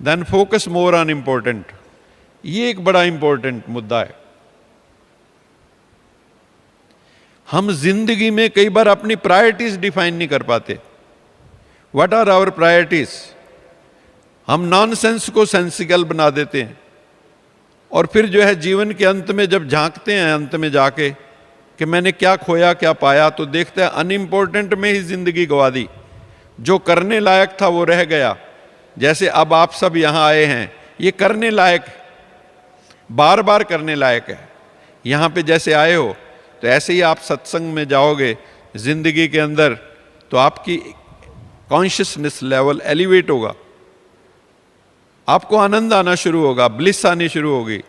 Then focus more on important. ये एक बड़ा इंपॉर्टेंट मुद्दा है। हम जिंदगी में कई बार अपनी प्रायोरिटीज डिफाइन नहीं कर पाते। What are our priorities? हम नॉनसेंस को सेंसिकल बना देते हैं, और फिर जो है जीवन के अंत में जब झांकते हैं, अंत में जाके कि मैंने क्या खोया क्या पाया, तो देखते हैं अनइम्पोर्टेंट में ही जिंदगी गवा दी। जो करने लायक था वो रह गया। जैसे अब आप सब यहां आए हैं, ये करने लायक, बार बार करने लायक है। यहां पे जैसे आए हो, तो ऐसे ही आप सत्संग में जाओगे जिंदगी के अंदर, तो आपकी कॉन्शियसनेस लेवल एलिवेट होगा, आपको आनंद आना शुरू होगा, ब्लिस आनी शुरू होगी,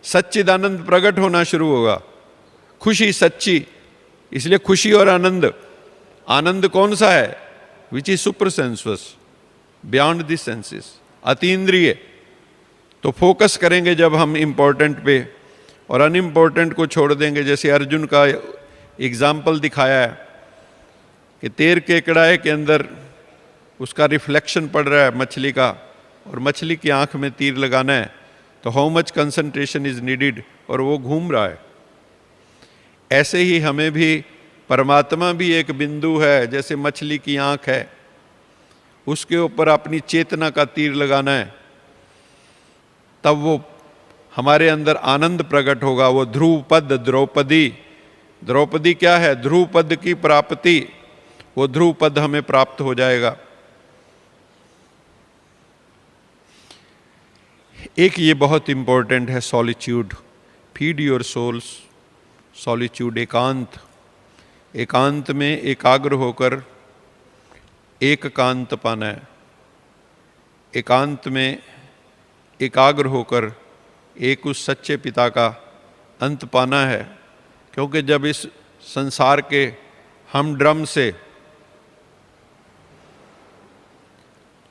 सच्चिदानंद प्रकट होना शुरू होगा, खुशी सच्ची। इसलिए खुशी और आनंद, आनंद कौन सा है? Which is super sensuous, beyond the senses, अतीन्द्रिय। तो फोकस करेंगे जब हम इम्पोर्टेंट पे, और अनइम्पोर्टेंट को छोड़ देंगे। जैसे अर्जुन का एग्जाम्पल दिखाया है कि तेर के कड़ाहे के अंदर उसका रिफ्लेक्शन पड़ रहा है मछली का, और मछली की आंख में तीर लगाना है, तो how much concentration is needed, और वो घूम रहा है। ऐसे ही हमें भी परमात्मा भी एक बिंदु है, जैसे मछली की आंख है, उसके ऊपर अपनी चेतना का तीर लगाना है, तब वो हमारे अंदर आनंद प्रकट होगा। वो ध्रुव पद द्रौपदी, द्रौपदी क्या है? ध्रुव पद की प्राप्ति। वो ध्रुव पद हमें प्राप्त हो जाएगा। एक ये बहुत इंपॉर्टेंट है, solitude, feed your souls. Solitude, एकांत, एकांत में एकाग्र होकर एकांत पाना है। एकांत में एकाग्र होकर एक उस सच्चे पिता का अंत पाना है। क्योंकि जब इस संसार के हम ड्रम से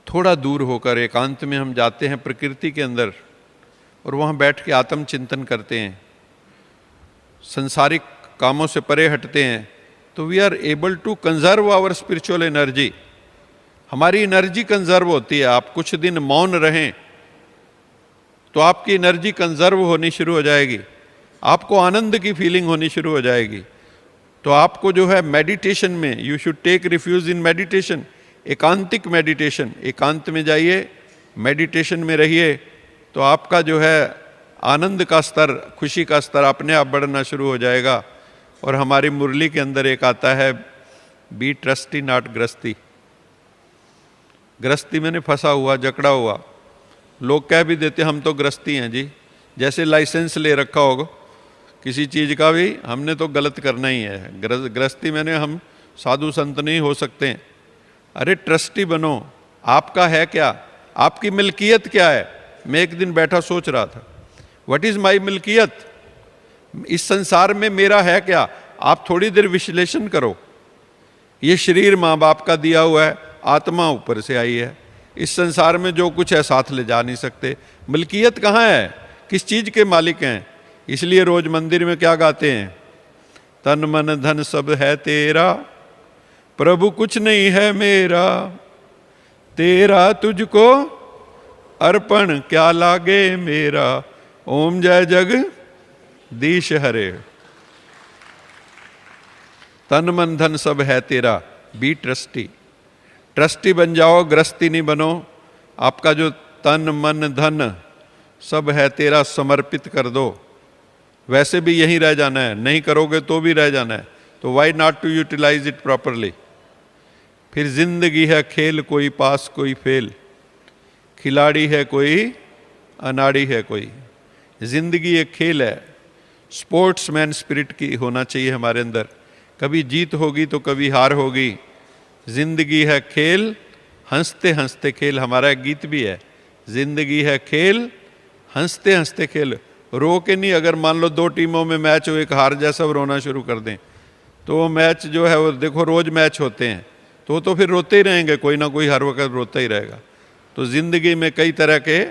थोड़ा दूर होकर एकांत में हम जाते हैं प्रकृति के अंदर, और वहाँ बैठ के आत्मचिंतन करते हैं, संसारिक कामों से परे हटते हैं, तो we are able to conserve our spiritual energy. हमारी एनर्जी कंजर्व होती है। आप कुछ दिन मौन रहें तो आपकी एनर्जी कंजर्व होनी शुरू हो जाएगी, आपको आनंद की फीलिंग होनी शुरू हो जाएगी। तो आपको जो है मेडिटेशन में, you should take refuge in meditation, एकांतिक मेडिटेशन। एकांत में जाइए, मेडिटेशन में रहिए, तो आपका जो है आनंद का स्तर, खुशी का स्तर अपने आप बढ़ना शुरू हो जाएगा। और हमारी मुरली के अंदर एक आता है, बी ट्रस्टी नॉट ग्रस्ती। ग्रस्ती मैंने फंसा हुआ, जकड़ा हुआ। लोग कह भी देते हम तो ग्रस्ती हैं जी, जैसे लाइसेंस ले रखा होगा किसी चीज़ का भी, हमने तो गलत करना ही है। गृहस्थी मैंने हम साधु संत नहीं हो सकते हैं। अरे ट्रस्टी बनो, आपका है क्या? आपकी मिल्कियत क्या है? मैं एक दिन बैठा सोच रहा था, व्हाट इज़ माई मिल्कियत? इस संसार में मेरा है क्या? आप थोड़ी देर विश्लेषण करो। ये शरीर माँ बाप का दिया हुआ है, आत्मा ऊपर से आई है। इस संसार में जो कुछ है साथ ले जा नहीं सकते। मिल्कियत कहाँ है? किस चीज़ के मालिक हैं? इसलिए रोज मंदिर में क्या गाते हैं? तन मन धन सब है तेरा, प्रभु कुछ नहीं है मेरा, तेरा तुझको अर्पण क्या लागे मेरा, ओम जय जगदीश हरे। तन मन धन सब है तेरा, बी ट्रस्टी। ट्रस्टी बन जाओ, गृहस्थी नहीं बनो। आपका जो तन मन धन सब है तेरा समर्पित कर दो। वैसे भी यहीं रह जाना है, नहीं करोगे तो भी रह जाना है, तो why not to utilise it properly. फिर जिंदगी है खेल कोई पास कोई फेल, खिलाड़ी है कोई अनाड़ी है कोई। जिंदगी एक खेल है, स्पोर्ट्समैन स्पिरिट की होना चाहिए हमारे अंदर। कभी जीत होगी तो कभी हार होगी। जिंदगी है खेल, हंसते हंसते खेल। हमारा एक गीत भी है, जिंदगी है खेल हंसते हंसते खेल। रो के नहीं, अगर मान लो दो टीमों में मैच हो, एक हार जाए, सब रोना शुरू कर दें, तो वो मैच जो है वो देखो रोज मैच होते हैं, तो फिर रोते ही रहेंगे, कोई ना कोई हर वक्त रोता ही रहेगा। तो जिंदगी में कई तरह के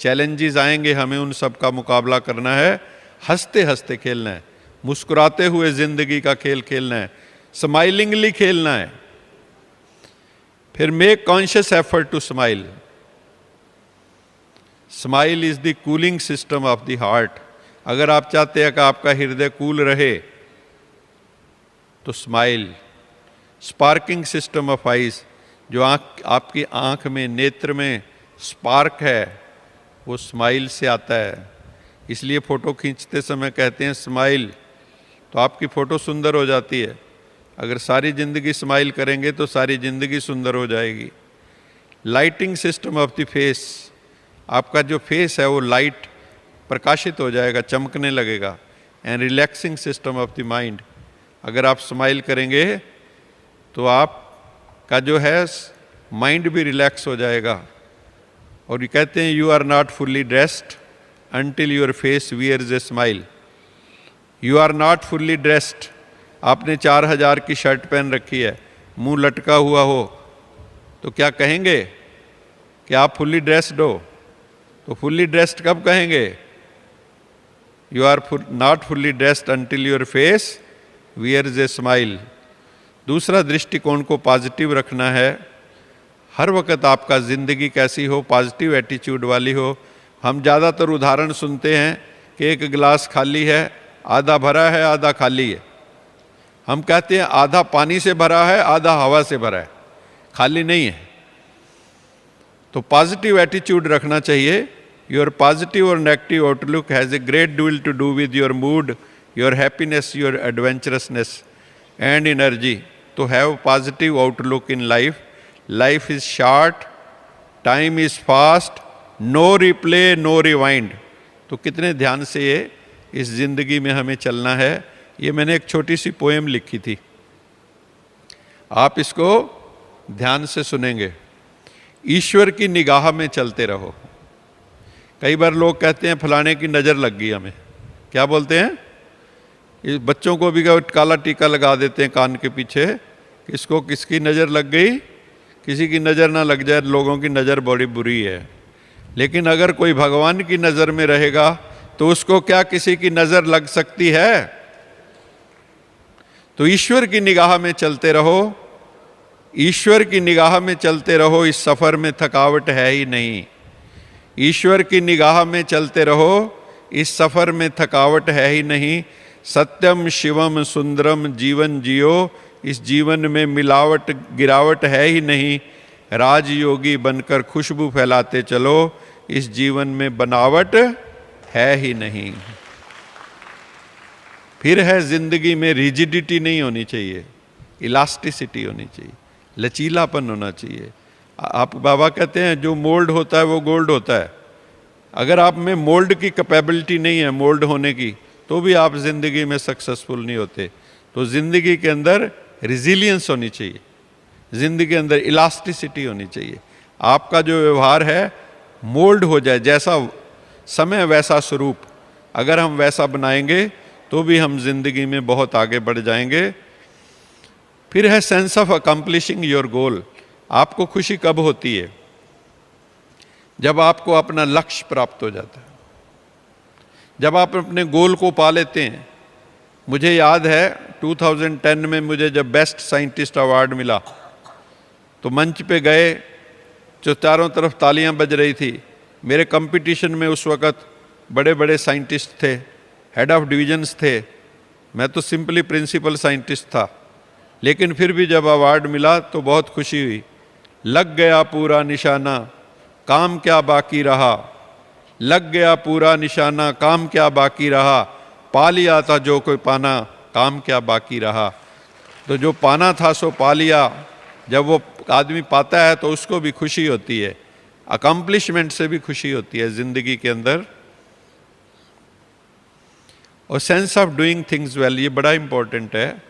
चैलेंजेस आएंगे, हमें उन सब का मुकाबला करना है। हंसते हंसते खेलना है, मुस्कुराते हुए जिंदगी का खेल खेलना है, स्माइलिंगली खेलना है। फिर make conscious effort to smile. Smile is the cooling system of the heart. अगर आप चाहते हैं कि आपका हृदय कूल रहे तो smile. Sparking system of eyes, जो आपकी आंख में, नेत्र में स्पार्क है, वो स्माइल से आता है। इसलिए फ़ोटो खींचते समय कहते हैं स्माइल, तो आपकी फ़ोटो सुंदर हो जाती है। अगर सारी ज़िंदगी स्माइल करेंगे तो सारी ज़िंदगी सुंदर हो जाएगी। Lighting system of the face, आपका जो फेस है वो लाइट प्रकाशित हो जाएगा, चमकने लगेगा। And relaxing system of the mind, अगर आप स्माइल करेंगे तो आपका जो है माइंड भी रिलैक्स हो जाएगा। और ये कहते हैं you are not fully dressed until your face wears a smile. You are not fully dressed. आपने 4000 की शर्ट पहन रखी है, मुंह लटका हुआ हो, तो क्या कहेंगे कि आप फुल्ली ड्रेस्ड हो? तो फुल्ली ड्रेस्ड कब कहेंगे? You are not fully dressed until your face wears a smile. दूसरा दृष्टिकोण को पॉजिटिव रखना है। हर वक्त आपका ज़िंदगी कैसी हो, पॉजिटिव एटीट्यूड वाली हो। हम ज़्यादातर उदाहरण सुनते हैं कि एक गिलास खाली है, आधा भरा है, आधा खाली है। हम कहते हैं आधा पानी से भरा है, आधा हवा से भरा है, खाली नहीं है। तो पॉजिटिव एटीट्यूड रखना चाहिए। योर पॉजिटिव और negative outlook has a great deal to do with your mood, your happiness, your adventurousness and energy. तो have positive outlook in life. Life is short, time is fast, no replay no rewind. तो कितने ध्यान से ये इस ज़िंदगी में हमें चलना है। ये मैंने एक छोटी सी पोएम लिखी थी, आप इसको ध्यान से सुनेंगे। ईश्वर की निगाह में चलते रहो। कई बार लोग कहते हैं फलाने की नज़र लग गई हमें। क्या बोलते हैं? इस बच्चों को भी काला टीका लगा देते हैं कान के पीछे, किसको किसकी नज़र लग गई। किसी की नज़र ना लग जाए, लोगों की नज़र बड़ी बुरी है। लेकिन अगर कोई भगवान की नज़र में रहेगा तो उसको क्या किसी की नज़र लग सकती है? तो ईश्वर की निगाह में चलते रहो, ईश्वर की निगाह में चलते रहो। इस सफ़र में थकावट है ही नहीं। ईश्वर की निगाह में चलते रहो, इस सफ़र में थकावट है ही नहीं। सत्यम शिवम सुंदरम जीवन जियो, इस जीवन में मिलावट गिरावट है ही नहीं। राजयोगी बनकर खुशबू फैलाते चलो, इस जीवन में बनावट है ही नहीं। फिर है जिंदगी में रिजिडिटी नहीं होनी चाहिए, इलास्टिसिटी होनी चाहिए, लचीलापन होना चाहिए। आप बाबा कहते हैं जो मोल्ड होता है वो गोल्ड होता है। अगर आप में मोल्ड की कैपेबिलिटी नहीं है मोल्ड होने की, तो भी आप जिंदगी में सक्सेसफुल नहीं होते। तो जिंदगी के अंदर रिजिलियंस होनी चाहिए, जिंदगी के अंदर इलास्टिसिटी होनी चाहिए। आपका जो व्यवहार है मोल्ड हो जाए, जैसा समय वैसा स्वरूप। अगर हम वैसा बनाएंगे तो भी हम जिंदगी में बहुत आगे बढ़ जाएंगे। फिर है sense of accomplishing your goal. आपको खुशी कब होती है? जब आपको अपना लक्ष्य प्राप्त हो जाता है, जब आप अपने गोल को पा लेते हैं। मुझे याद है 2010 में मुझे जब बेस्ट साइंटिस्ट अवार्ड मिला तो मंच पे गए, जो चारों तरफ तालियां बज रही थी। मेरे कंपटीशन में उस वक़्त बड़े बड़े साइंटिस्ट थे, हेड ऑफ डिविजन्स थे, मैं तो सिंपली प्रिंसिपल साइंटिस्ट था। लेकिन फिर भी जब अवार्ड मिला तो बहुत खुशी हुई। लग गया पूरा निशाना, काम क्या बाकी रहा। लग गया पूरा निशाना, काम क्या बाकी रहा। पा लिया था जो कोई पाना, काम क्या बाकी रहा। तो जो पाना था सो पा लिया। जब वो आदमी पाता है तो उसको भी खुशी होती है, अकम्प्लिशमेंट से भी खुशी होती है जिंदगी के अंदर। और sense of doing things well, ये बड़ा इंपॉर्टेंट है।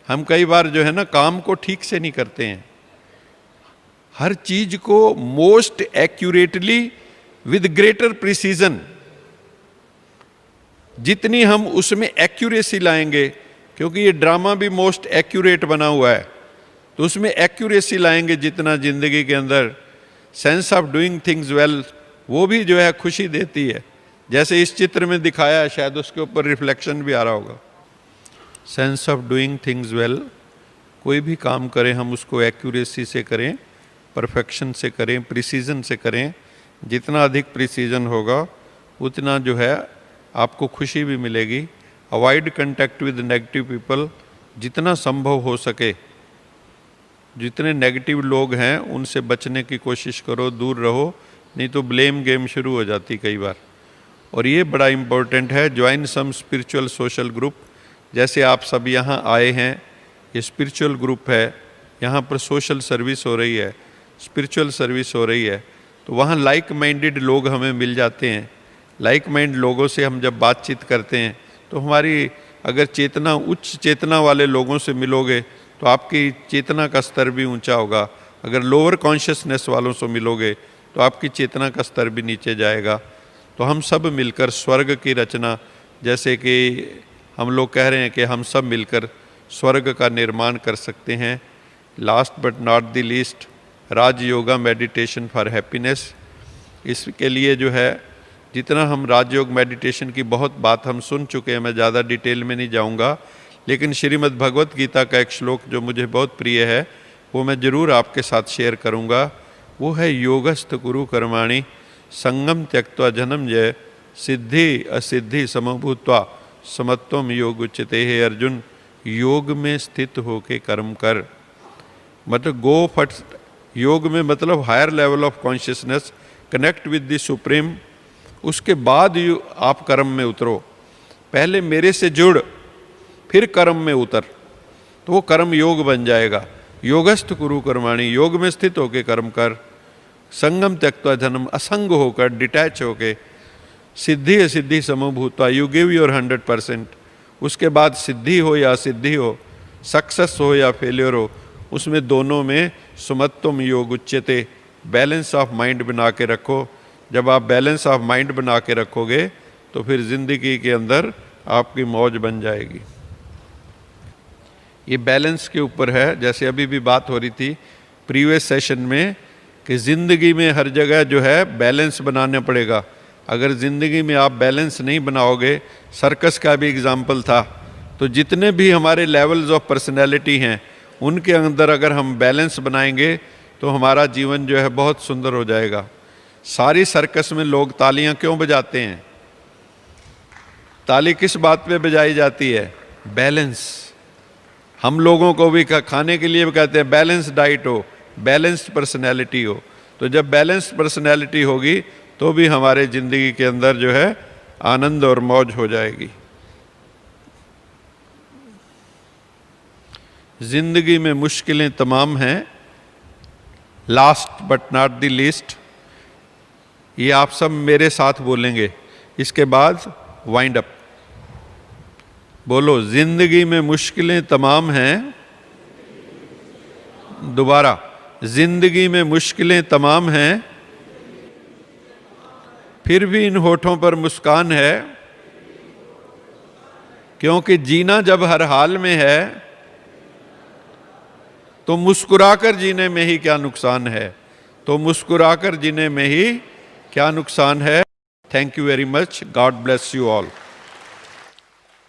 हम कई बार जो है ना काम को ठीक से नहीं करते हैं। हर चीज को most accurately with greater precision, जितनी हम उसमें एक्यूरेसी लाएंगे, क्योंकि ये ड्रामा भी मोस्ट एक्यूरेट बना हुआ है, तो उसमें एक्यूरेसी लाएंगे जितना जिंदगी के अंदर। Sense of doing things well वो भी जो है खुशी देती है। जैसे इस चित्र में दिखाया है, शायद उसके ऊपर रिफ्लेक्शन भी आ रहा होगा। Sense of doing things well, कोई भी काम करें हम उसको एक्यूरेसी से करें, परफेक्शन से करें, प्रिसीजन से करें, जितना अधिक प्रिसीजन होगा उतना जो है आपको खुशी भी मिलेगी। Avoid contact with negative people, जितना संभव हो सके जितने नेगेटिव लोग हैं उनसे बचने की कोशिश करो, दूर रहो, नहीं तो ब्लेम गेम शुरू हो जाती कई बार। और ये बड़ा इम्पोर्टेंट है, join some spiritual social group. जैसे आप सब यहाँ आए हैं, ये स्पिरिचुअल ग्रुप है, यहाँ पर सोशल सर्विस हो रही है, स्पिरिचुअल सर्विस हो रही है, तो वहाँ लाइक माइंडेड लोग हमें मिल जाते हैं। लाइक माइंड लोगों से हम जब बातचीत करते हैं तो हमारी अगर चेतना, उच्च चेतना वाले लोगों से मिलोगे तो आपकी चेतना का स्तर भी ऊंचा होगा। अगर लोअर कॉन्शियसनेस वालों से मिलोगे तो आपकी चेतना का स्तर भी नीचे जाएगा। तो हम सब मिलकर स्वर्ग की रचना, जैसे कि हम लोग कह रहे हैं कि हम सब मिलकर स्वर्ग का निर्माण कर सकते हैं। Last but not the least, Rajyoga meditation for happiness. इसके लिए जो है जितना हम राजयोग मेडिटेशन की बहुत बात हम सुन चुके हैं, मैं ज़्यादा डिटेल में नहीं जाऊंगा, लेकिन श्रीमद् भगवत गीता का एक श्लोक जो मुझे बहुत प्रिय है वो मैं ज़रूर आपके साथ शेयर करूंगा। वो है योगस्थ कुरु कर्माणि संगम त्यक्त्वा जन्म जय सिद्धि असिद्धि समभूत्वा समत्वम योग उच्यते। हे अर्जुन, योग में स्थित होके कर्म कर, मतलब गो फट। योग में मतलब higher level of consciousness, connect with the supreme, उसके बाद आप कर्म में उतरो। पहले मेरे से जुड़, फिर कर्म में उतर, तो वो कर्म योग बन जाएगा। योगस्थ कुरु कर्माणि, योग में स्थित होके कर्म कर। संगम त्यक्त्वा धनम, असंग होकर, डिटैच होके। सिद्धि असिद्धि समभूत्वा, यू गिव योर 100%। उसके बाद सिद्धि हो या असिद्धि हो, सक्सेस हो या फेलियर हो, उसमें दोनों में सुमत्वम योग उच्यते, बैलेंस ऑफ माइंड बना के रखो। जब आप बैलेंस ऑफ माइंड बना के रखोगे तो फिर ज़िंदगी के अंदर आपकी मौज बन जाएगी। ये बैलेंस के ऊपर है। जैसे अभी भी बात हो रही थी प्रीवियस सेशन में कि ज़िंदगी में हर जगह जो है बैलेंस बनाना पड़ेगा। अगर ज़िंदगी में आप बैलेंस नहीं बनाओगे, सर्कस का भी एग्जाम्पल था, तो जितने भी हमारे लेवल्स ऑफ पर्सनैलिटी हैं उनके अंदर अगर हम बैलेंस बनाएंगे तो हमारा जीवन जो है बहुत सुंदर हो जाएगा। सारी सर्कस में लोग तालियां क्यों बजाते हैं? ताली किस बात पे बजाई जाती है? बैलेंस। हम लोगों को भी खाने के लिए भी कहते हैं बैलेंस डाइट हो, बैलेंस्ड पर्सनैलिटी हो। तो जब बैलेंस्ड पर्सनैलिटी होगी तो भी हमारे ज़िंदगी के अंदर जो है आनंद और मौज हो जाएगी। ज़िंदगी में मुश्किलें तमाम हैं, last but not the least. ये आप सब मेरे साथ बोलेंगे, इसके बाद वाइंड अप। बोलो, जिंदगी में मुश्किलें तमाम हैं। दोबारा, जिंदगी में मुश्किलें तमाम हैं, फिर भी इन होठों पर मुस्कान है, क्योंकि जीना जब हर हाल में है तो मुस्कुराकर जीने में ही क्या नुकसान है। तो मुस्कुराकर जीने में ही क्या नुकसान है। Thank you very much. God bless you all.